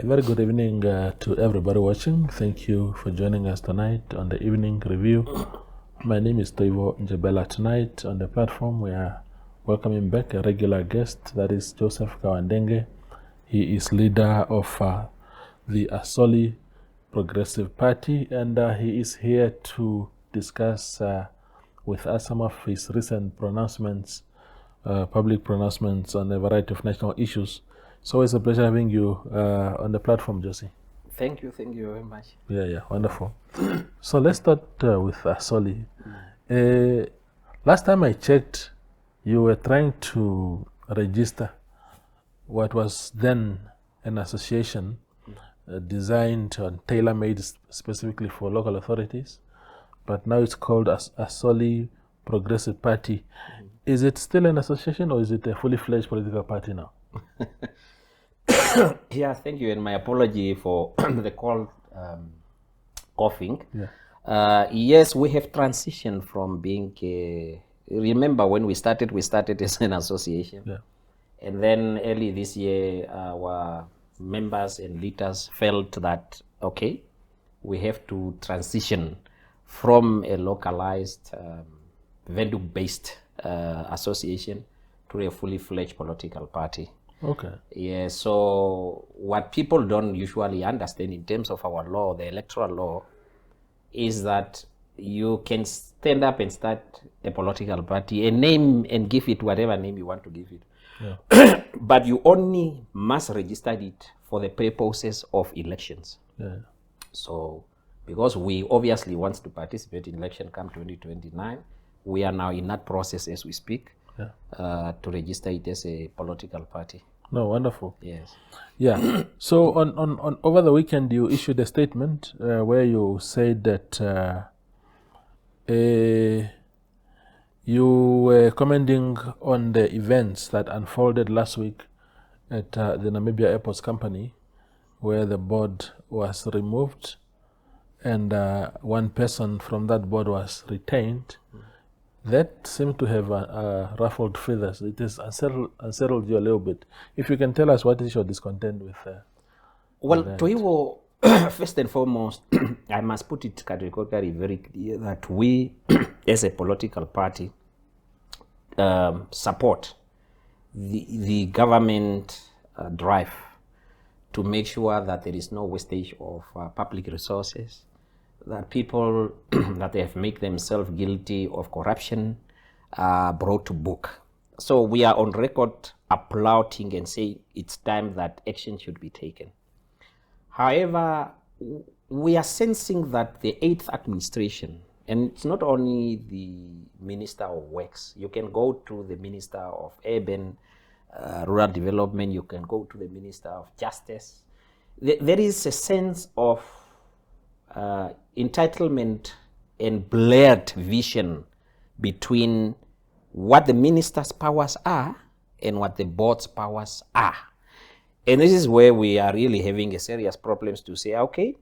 very good evening to everybody watching. Thank you for joining us tonight on the evening review. My name is Toivo Njebela. Tonight on the platform we are welcoming back a regular guest, that is Josef Kauandenge. He is leader of the Asoli Progressive Party, and he is here to discuss with us some of his recent pronouncements, public pronouncements on a variety of national issues. So it's a pleasure having you on the platform, Josie. Thank you very much. Yeah, wonderful. So let's start with Asoli. Last time I checked, you were trying to register what was then an association designed and tailor-made specifically for local authorities, but now it's called Asoli Progressive Party. Is it still an association, or is it a fully fledged political party now? Yeah, thank you, and my apology for the call coughing. Yeah. Yes, we have transitioned from being remember when we started as an association. Yeah. And then early this year, our members and leaders felt that, okay, we have to transition from a localized, venue-based association to a fully fledged political party. Okay. Yeah, so what people don't usually understand in terms of our law, the electoral law, is that you can stand up and start a political party, a name, and give it whatever name you want to give it. Yeah. But you only must register it for the purposes of elections. Yeah. So, because we obviously want to participate in election come 2029, we are now in that process as we speak. Yeah. To register it as a political party. No, wonderful. Yes. Yeah. So on over the weekend, you issued a statement where you said that you were commenting on the events that unfolded last week at the Namibia Airports Company, where the board was removed and one person from that board was retained. That seemed to have ruffled feathers. It has unsettled you a little bit. If you can tell us what is your discontent with well, that. Toivo, first and foremost, I must put it categorically very clear that we, as a political party, support the government drive to make sure that there is no wastage of public resources, that people that have made themselves guilty of corruption are brought to book. So we are on record applauding and saying it's time that action should be taken. However, we are sensing that the 8th administration, and it's not only the Minister of Works, you can go to the Minister of Urban Rural Development, you can go to the Minister of Justice. There is a sense of entitlement and blurred vision between what the minister's powers are and what the board's powers are. And this is where we are really having a serious problems to say, okay,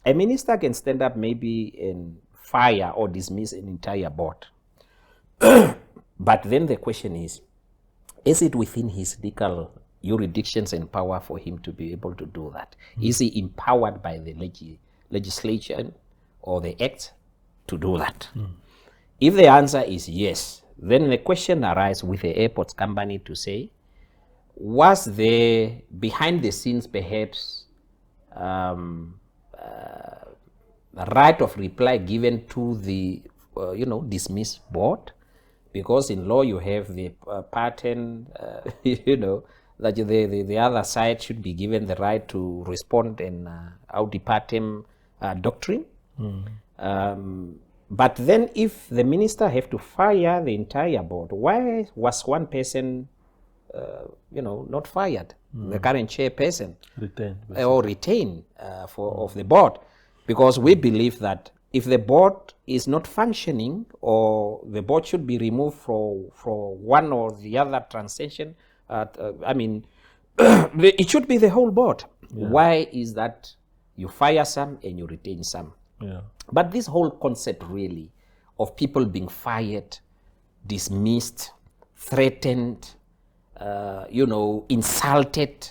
a minister can stand up maybe and fire or dismiss an entire board. But then the question is it within his legal jurisdictions and power for him to be able to do that? Is he empowered by the legislation or the act to do that? If the answer is yes, then the question arises with the airports company to say, was there behind the scenes perhaps right of reply given to the dismissed board? Because in law you have the pattern, that the other side should be given the right to respond in out partem doctrine. But then if the minister have to fire the entire board, why was one person not fired? The current chairperson retained of the board, because we believe that if the board is not functioning, or the board should be removed for one or the other transaction, it should be the whole board. Yeah. Why is that you fire some and you retain some? Yeah. But this whole concept really of people being fired, dismissed, threatened, insulted,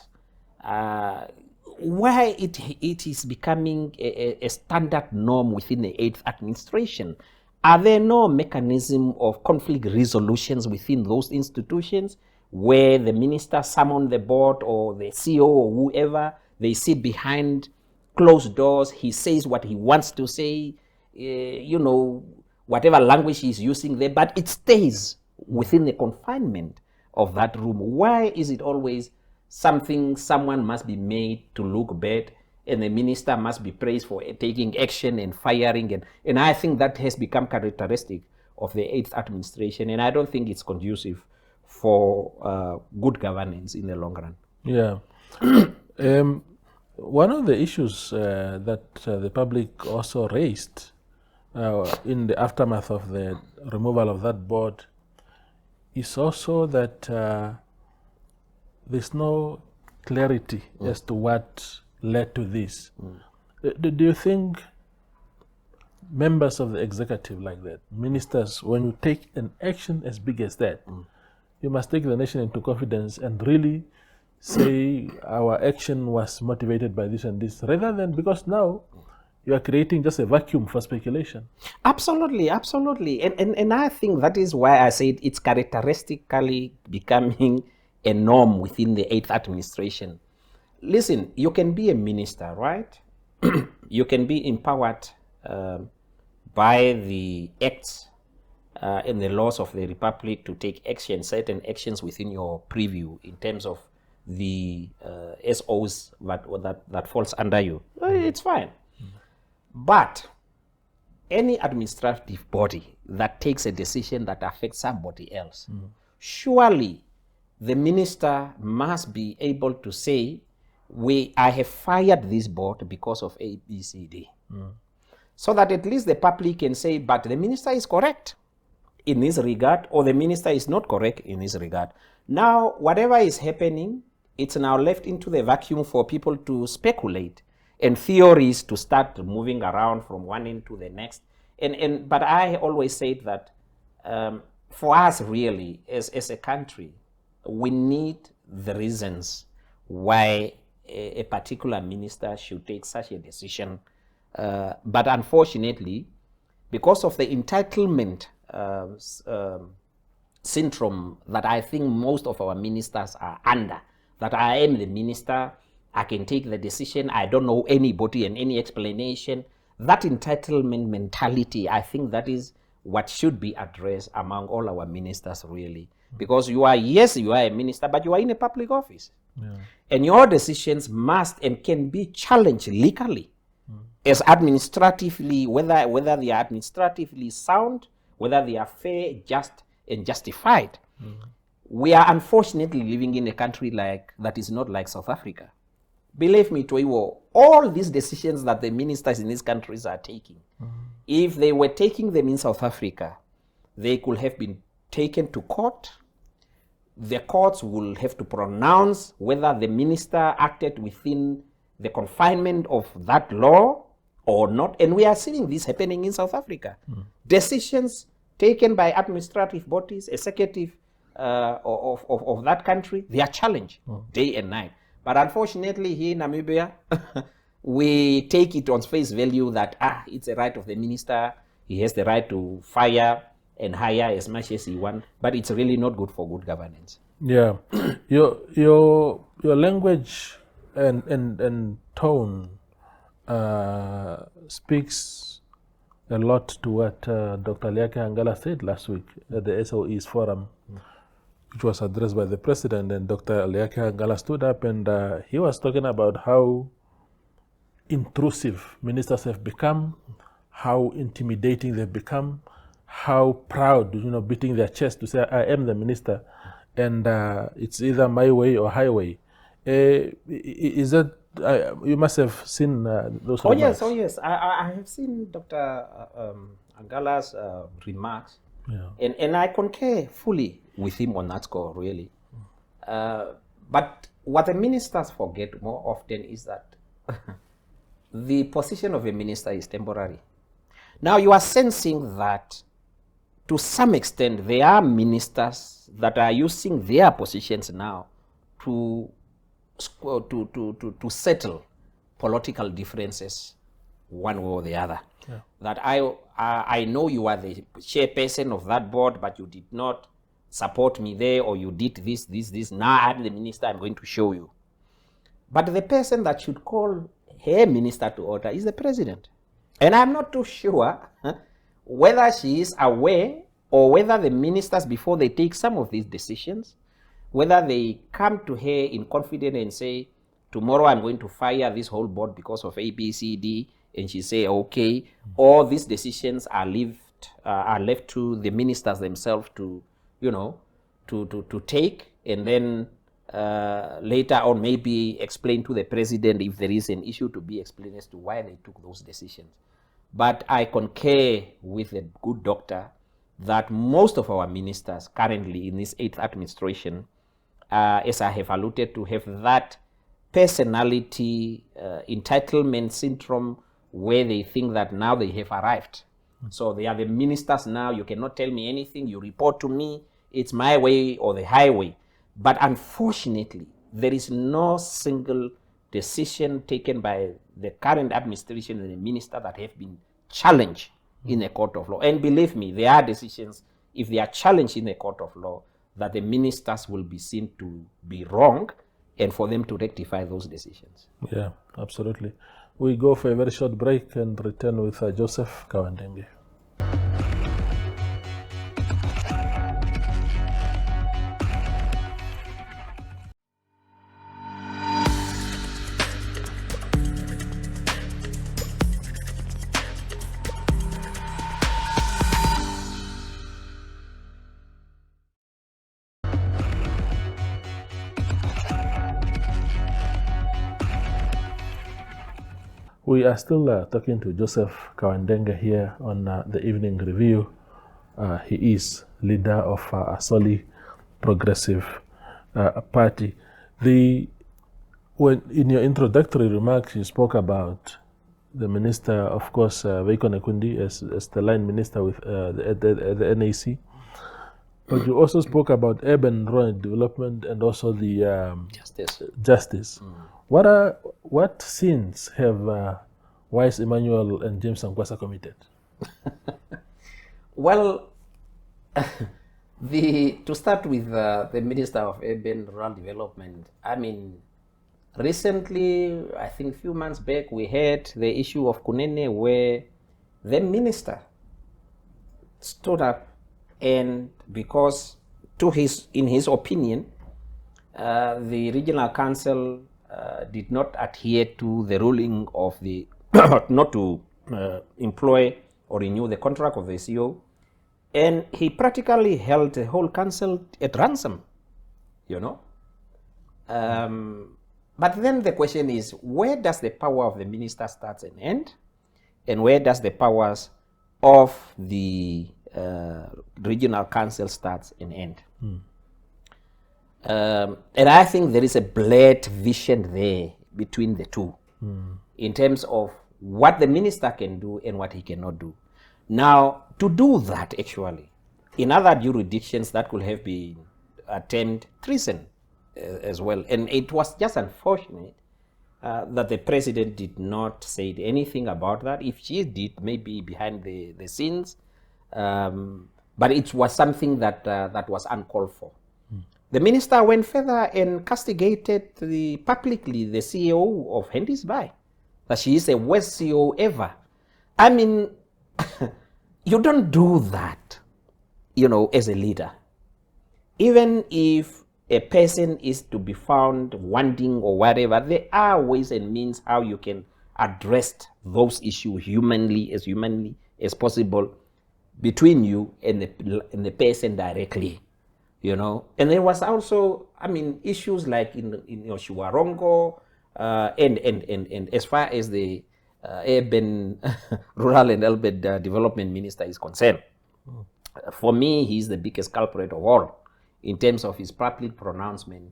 why it is becoming a standard norm within the 8th administration? Are there no mechanism of conflict resolutions within those institutions where the minister summons the board or the CEO or whoever, they sit behind closed doors, he says what he wants to say, whatever language he's using there, but it stays within the confinement of that room? Why is it always someone must be made to look bad and the minister must be praised for taking action and firing? And I think that has become characteristic of the 8th administration, and I don't think it's conducive for good governance in the long run. Yeah. One of the issues that the public also raised in the aftermath of the removal of that board is also that there's no clarity as to what led to this. Do you think members of the executive like that, ministers, when you take an action as big as that, you must take the nation into confidence and really say our action was motivated by this and this, rather than, because now you are creating just a vacuum for speculation? Absolutely, absolutely. And I think that is why I said it's characteristically becoming a norm within the 8th administration. Listen, you can be a minister, right? You can be empowered by the acts and the laws of the republic to take action, certain actions within your preview in terms of the SOs that falls under you. It's fine. But any administrative body that takes a decision that affects somebody else, surely the minister must be able to say, I have fired this board because of A, B, C, D. So that at least the public can say, but the minister is correct in this regard, or the minister is not correct in this regard. Now, whatever is happening, it's now left into the vacuum for people to speculate and theories to start moving around from one end to the next. But I always say that for us, really, as a country, we need the reasons why a particular minister should take such a decision. But unfortunately, because of the entitlement syndrome that I think most of our ministers are under, that I am the minister, I can take the decision, I don't know anybody and any explanation, that entitlement mentality, I think that is what should be addressed among all our ministers, really. Because you are a minister, but you are in a public office. Yeah. And your decisions must and can be challenged legally as administratively, whether they are administratively sound, whether they are fair, just, and justified. We are unfortunately living in a country that is not like South Africa. Believe me, Toiwo, all these decisions that the ministers in these countries are taking, if they were taking them in South Africa, they could have been taken to court. The courts will have to pronounce whether the minister acted within the confinement of that law or not. And we are seeing this happening in South Africa. Decisions taken by administrative bodies, executive of that country, they are challenged day and night. But unfortunately, here in Namibia, we take it on face value that it's a right of the minister. He has the right to fire and hire as much as he wants, but it's really not good for good governance. Yeah, your language and tone speaks a lot to what Dr. Liake Hangala said last week at the SOE's forum, which was addressed by the president, and Dr. Liake Hangala stood up and he was talking about how intrusive ministers have become, how intimidating they've become, how proud, beating their chest to say, I am the minister, and it's either my way or highway. Is that, you must have seen those remarks? Oh yes, I have seen Dr. Angala's remarks, and I concur fully with him on that score, really. But what the ministers forget more often is that the position of a minister is temporary. Now you are sensing that to some extent there are ministers that are using their positions now to settle political differences one way or the other. Yeah. That I know you are the chairperson of that board, but you did not support me there, or you did this. Now I'm the minister, I'm going to show you. But the person that should call her minister to order is the president. And I'm not too sure whether she is aware, or whether the ministers, before they take some of these decisions, whether they come to her in confidence and say, tomorrow I'm going to fire this whole board because of A, B, C, D, and she say, okay, or these decisions are left to the ministers themselves to, to take, and then later on maybe explain to the president if there is an issue to be explained as to why they took those decisions. But I concur with the good doctor that most of our ministers currently in this 8th administration, as I have alluded to, have that personality entitlement syndrome, where they think that now they have arrived. So they are the ministers now. You cannot tell me anything. You report to me. It's my way or the highway. But unfortunately, there is no single decision taken by the current administration and the minister that have been challenged in a court of law. And believe me, there are decisions, if they are challenged in a court of law, that the ministers will be seen to be wrong, and for them to rectify those decisions. Yeah, absolutely. We go for a very short break and return with Josef Kauandenge. We are still talking to Josef Kauandenge here on the evening review. He is leader of Asoli Progressive Party. When in your introductory remarks, you spoke about the minister, of course, Veikko Nekundi, as the line minister with the NAC. But you also spoke about urban rural development and also the justice. What sins have Wise Emmanuel and James Sankwasa committed? Well, to start with the Minister of Urban Rural Development, I mean, recently, I think a few months back, we had the issue of Kunene, where the minister stood up, and because in his opinion, the regional council did not adhere to the ruling of the not to employ or renew the contract of the CEO, and he practically held the whole council at ransom, But then the question is, where does the power of the minister start and end, and where does the powers of the regional council starts and end? And I think there is a blurred vision there between the two in terms of what the minister can do and what he cannot do. Now, to do that, actually, in other jurisdictions, that could have been termed treason as well. And it was just unfortunate that the president did not say anything about that. If she did, maybe behind the scenes, but it was something that was uncalled for. The minister went further and castigated publicly the CEO of Hendy's Bay, that she is the worst CEO ever. I mean, you don't do that, as a leader. Even if a person is to be found wanting or whatever, there are ways and means how you can address those issues humanly as possible between you and the person directly. And there was also, issues like in Shuwarongo, and as far as the urban, rural and urban development minister is concerned, for me, he's the biggest culprit of all in terms of his public pronouncement,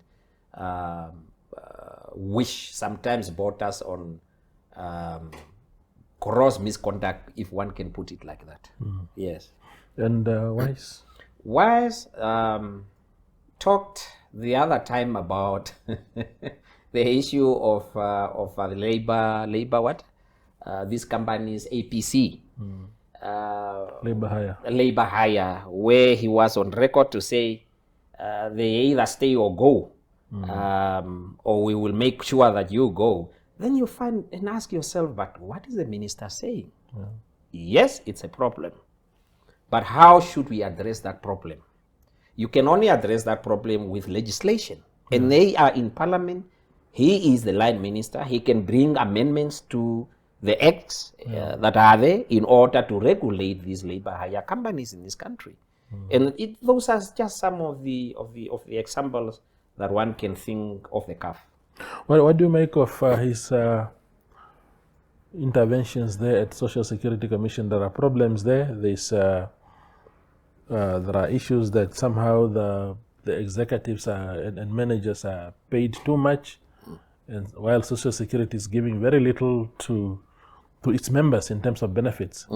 which sometimes brought us on gross misconduct, if one can put it like that. Yes. And Wise? Wise talked the other time about the issue of the labor what? These companies, APC. Labor hire, where he was on record to say they either stay or go, or we will make sure that you go. Then you find and ask yourself, but what is the minister saying? Yeah. Yes, it's a problem. But how should we address that problem? You can only address that problem with legislation. Yeah. And they are in parliament. He is the line minister. He can bring amendments to the acts that are there in order to regulate these labor hire companies in this country. And those are just some of the examples that one can think of the cuff. Well, what do you make of his interventions there at Social Security Commission? There are problems there. There are issues that somehow the executives and managers are paid too much, and while Social Security is giving very little to its members in terms of benefits.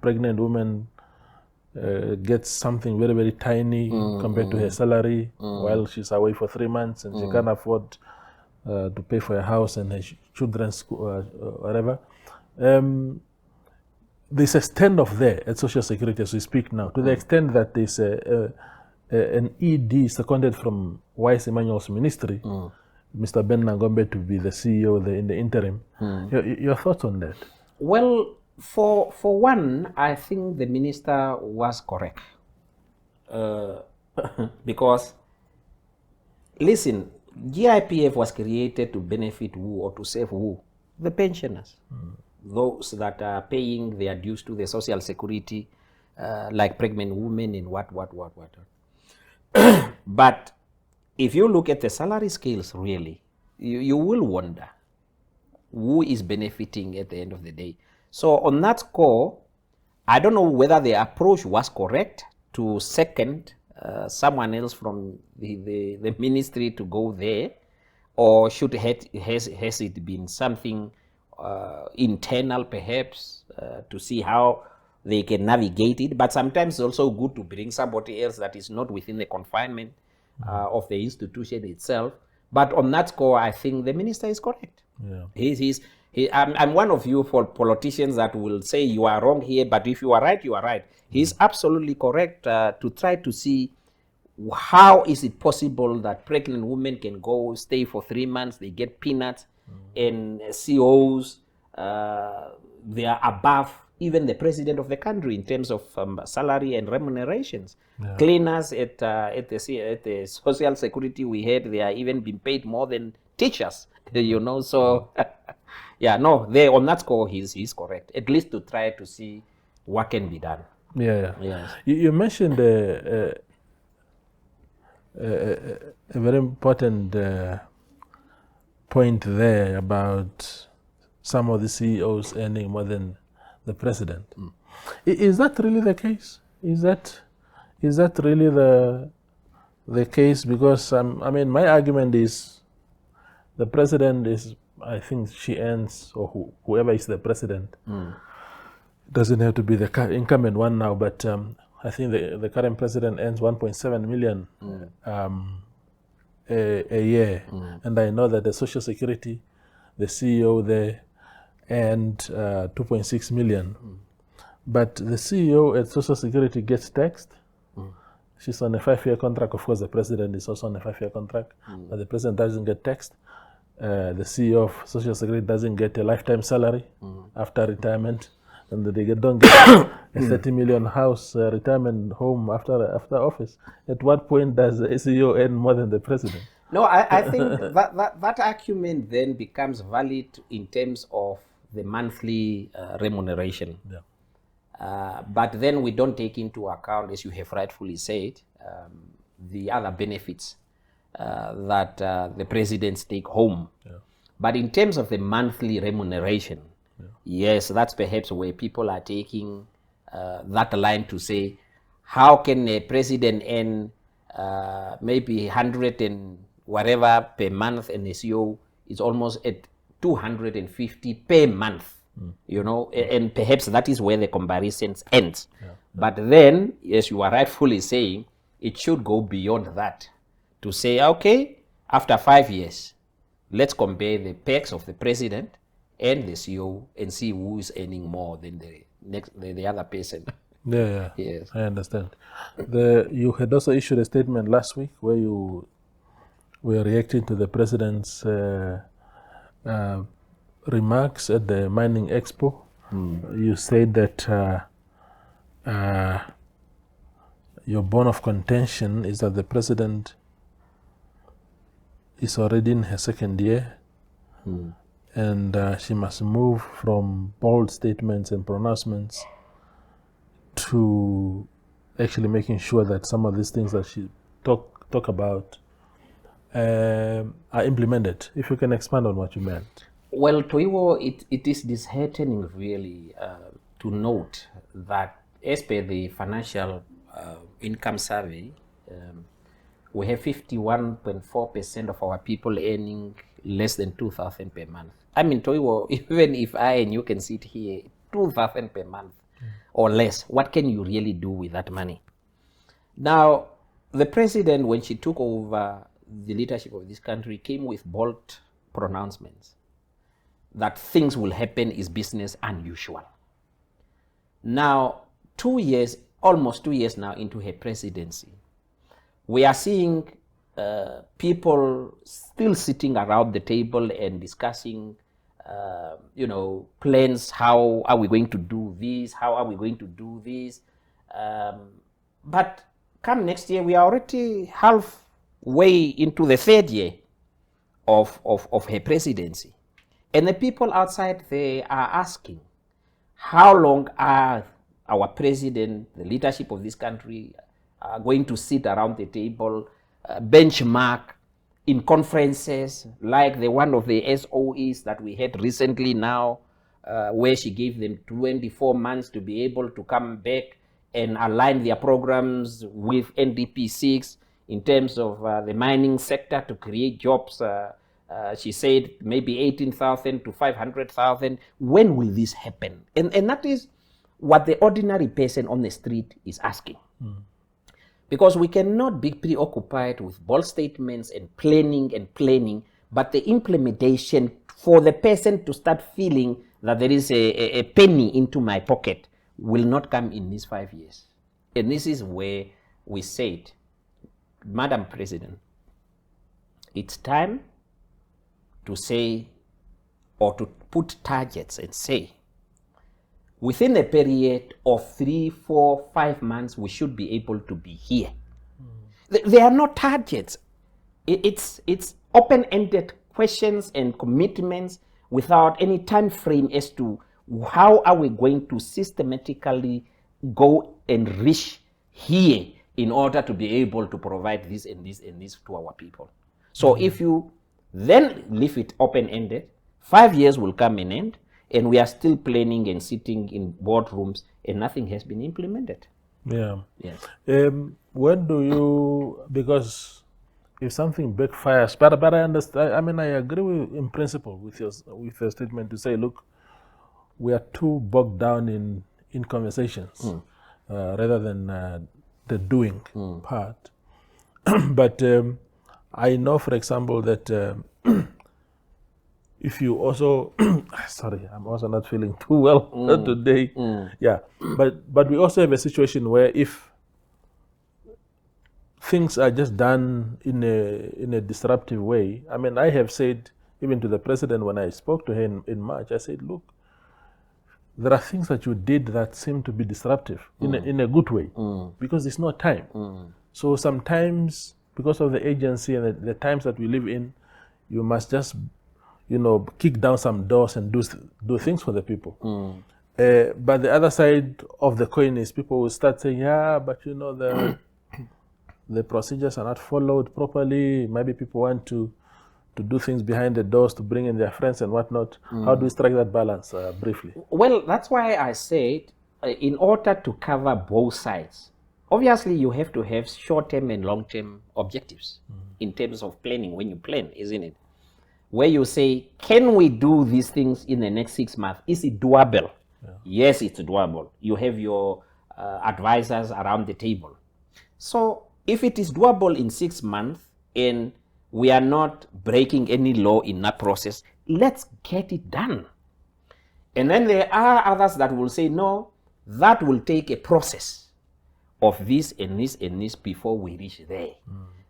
Pregnant woman gets something very, very tiny compared to her salary while she's away for 3 months, and she can't afford to pay for a house and her children's school, whatever. There's a standoff there at Social Security as we speak now, to the extent that there's an ED seconded from Wise Emmanuel's ministry, Mr. Ben Nangombe, to be the CEO in the interim. Your thoughts on that? Well, for one, I think the minister was correct. Because, listen, GIPF was created to benefit who or to save who? The pensioners. Those that are paying their dues to the Social Security, like pregnant women and what. But if you look at the salary scales, really, you will wonder who is benefiting at the end of the day. So on that score, I don't know whether the approach was correct to second someone else from the ministry to go there, or has it been something internal perhaps to see how they can navigate it. But sometimes it's also good to bring somebody else that is not within the confinement of the institution itself. But on that score, I think the minister is correct. Yeah. I'm one of you for politicians that will say you are wrong here, but if you are right, you are right. He's absolutely correct to try to see how is it possible that pregnant women can go stay for 3 months, they get peanuts, and COs, they are above even the president of the country in terms of salary and remunerations. Yeah. Cleaners at the Social Security, we heard they are even being paid more than teachers, you know. So, yeah, no, on that score, he's correct, at least to try to see what can be done. Yeah. Yes. You mentioned a very important point there about some of the CEOs earning more than the president. Is that really the case? Is that really the case? Because I mean, my argument is the president is, I think she earns, or whoever is the president, doesn't have to be the incumbent one now, but I think the current president earns 1.7 million a year, and I know that the Social Security, the CEO there, and 2.6 million. But the CEO at Social Security gets taxed. She's on a 5-year contract. Of course, the president is also on a 5-year contract, but the president doesn't get taxed. The CEO of Social Security doesn't get a lifetime salary after retirement, and they don't get a 30 million house retirement home after office. At what point does the CEO earn more than the president? No, I think that argument then becomes valid in terms of the monthly remuneration. Yeah. But then we don't take into account, as you have rightfully said, the other benefits that the presidents take home. Yeah. But in terms of the monthly remuneration, yes, that's perhaps where people are taking that line to say, how can a president earn maybe 100 and whatever per month, and the CEO is almost at 250 per month, you know, and perhaps that is where the comparisons ends. Yeah. But then, as you are rightfully saying, it should go beyond that to say, okay, after 5 years, let's compare the packs of the president and the CEO and see who is earning more than the other person. Yeah, Yes. I understand. You had also issued a statement last week where you were reacting to the president's remarks at the Mining Expo. You said that your bone of contention is that the president is already in her second year, and she must move from bold statements and pronouncements to actually making sure that some of these things that she talk about are implemented. If you can expand on what you meant. Well, Toivo, it is disheartening really to note that as per the financial income survey, we have 51.4% of our people earning less than 2,000 per month. I mean, Toivo, even if I and you can sit here, 2,000 per month or less, what can you really do with that money? Now, the president, when she took over the leadership of this country, came with bold pronouncements that things will happen is business unusual. Now, almost 2 years now into her presidency, we are seeing people still sitting around the table and discussing, plans. How are we going to do this? How are we going to do this? But come next year, we are already halfway into the third year of her presidency. And the people outside there are asking, how long are our president, the leadership of this country, going to sit around the table, benchmark in conferences like the one of the SOEs that we had recently now, where she gave them 24 months to be able to come back and align their programs with NDP 6 in terms of the mining sector to create jobs. She said maybe 18,000 to 500,000. When will this happen? And that is what the ordinary person on the street is asking. Because we cannot be preoccupied with bold statements and planning, but the implementation for the person to start feeling that there is a penny into my pocket will not come in these 5 years. And this is where we said, Madam President, it's time to say, or to put targets and say, within a period of 3, 4, 5 months, we should be able to be here. There are no targets. It's open-ended questions and commitments without any time frame as to how are we going to systematically go and reach here in order to be able to provide this and this and this to our people. So if you then leave it open-ended, 5 years will come and end, and we are still planning and sitting in boardrooms, and nothing has been implemented. Yeah. Yes. When do you, because if something backfires, but I understand, I mean, I agree with, in principle with your statement to say, look, we are too bogged down in conversations rather than the doing part. But I know, for example, that if you also, sorry, I'm also not feeling too well today. Yeah, but we also have a situation where if things are just done in a disruptive way, I mean, I have said even to the president when I spoke to her in March, I said, look, there are things that you did that seem to be disruptive in a good way because it's not time. So sometimes, because of the agency and the times that we live in, you must just, kick down some doors and do things for the people. But the other side of the coin is people will start saying, yeah, but the procedures are not followed properly. Maybe people want to do things behind the doors to bring in their friends and whatnot. How do we strike that balance briefly? Well, that's why I said, in order to cover both sides, obviously you have to have short-term and long-term objectives in terms of planning when you plan, isn't it? Where you say, can we do these things in the next 6 months? Is it doable? Yeah. Yes, it's doable. You have your advisors around the table. So if it is doable in 6 months and We are not breaking any law in that process. Let's get it done. And then there are others that will say, no, that will take a process of this and this and this before we reach there.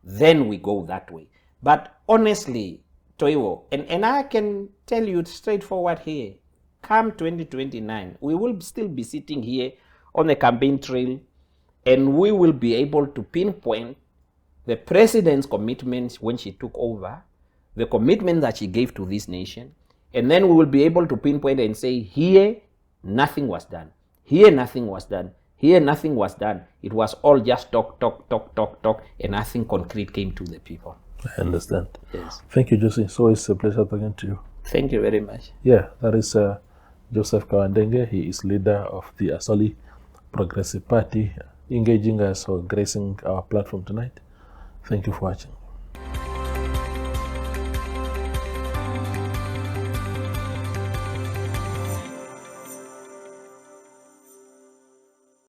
Then we go that way. But honestly, Toivo, and I can tell you straightforward here, come 2029, we will still be sitting here on the campaign trail, and we will be able to pinpoint the president's commitments when she took over, the commitment that she gave to this nation, and then we will be able to pinpoint and say, here, nothing was done. Here, nothing was done. Here, nothing was done. It was all just talk, and nothing concrete came to the people. I understand. Yes. Thank you, Josie. It's always a pleasure talking to you. Thank you very much. Yeah, that is Josef Kauandenge. He is leader of the Asoli Progressive Party, engaging us or gracing our platform tonight. Thank you for watching.